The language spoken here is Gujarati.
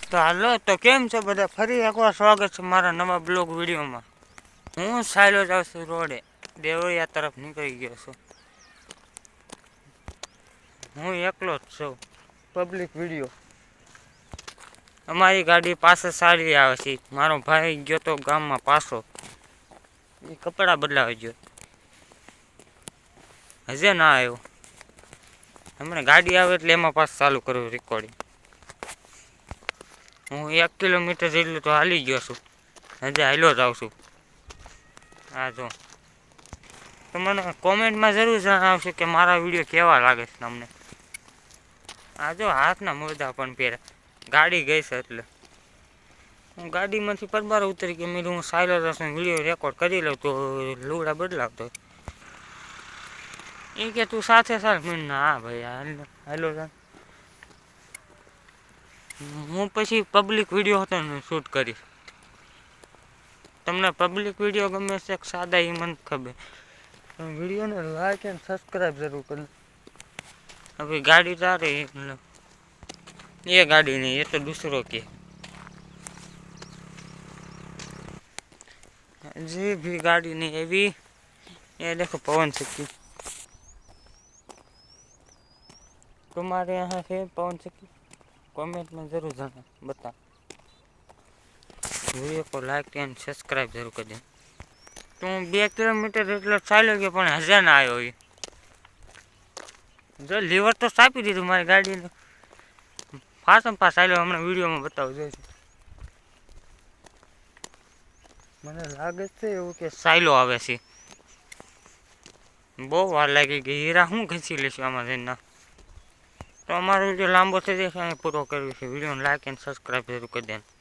તો હાલો તો કેમ છે બધા, ફરી એકવાર સ્વાગત છે મારા નવા બ્લોગ વિડીયોમાં. હું સાયલો જાઉં છું રોડે, દેવળિયા તરફ નીકળી ગયો છું. હું એકલો જ છું. Public video. અમારી ગાડી પાસે સારી આવે છે. મારો ભાઈ ગયો તો ગામમાં પાછો, એ કપડાં બદલાવી ગયો, હજે ના આવ્યો. હમણાં ગાડી આવે એટલે એમાં પાછું ચાલુ કરવું રેકોર્ડિંગ. હું 1 કિલોમીટર જેટલું તો હાલી ગયો છું, હજે હાલ્યો જાઉં છું. હા જો, તો મને કોમેન્ટમાં જરૂર જણાવશે કે મારા વિડીયો કેવા લાગે છે તમને. આ જો હાથના મોજા પણ પહેર્યા, ગાડી ગઈ છે એટલે. હું ગાડીમાંથી પરબાર ઉતરી કે મેં હું સાયલેન્સનો વિડીયો રેકોર્ડ કરી લઉં તો લુગડા બદલાવતો. એ કે તું સાથે ચાલ, મેં હા ભાઈ હાલો ચાલ. હું પછી પબ્લિક વિડીયો હતો ને શૂટ કરીશ. તમને પબ્લિક વિડીયો ગમે છે કે સાદા, એ મને ખબર. વિડીયોને લાઈક એન્ડ સબસ્ક્રાઈબ જરૂર કરી. अभी गाड़ी जा रही है, ये गाड़ी नहीं, ये तो दूसरों की। जी भी गाड़ी नहीं है अभी, ये देखो पवन चक्की। तुम्हारे यहाँ है पवन चक्की? कमेंट में जरूर जाना बता। वीडियो को लाइक एंड सब्सक्राइब जरूर कर दें। तो 2 કિલોમીટર એટલે ચાલ્યો ગયો પણ હજે ના આવ્યો. જો લીવર તો સાપી દીધું મારી ગાડીને, પાછો પાસ આવ્યો. હમણાં વિડીયોમાં બતાવું જોઈશું. મને લાગે છે એવું કે સાયલો આવે છે. બહુ વાર લાગી ગઈ. હીરા હું ઘસી લઈશું આમાં જઈને. તો અમારો વિડીયો લાંબો થઈ જશે, અહીં પૂરો કરવી છે. વિડીયોને લાઈક એન્ડ સબસ્ક્રાઈબ જરૂર કરી દેવાનું.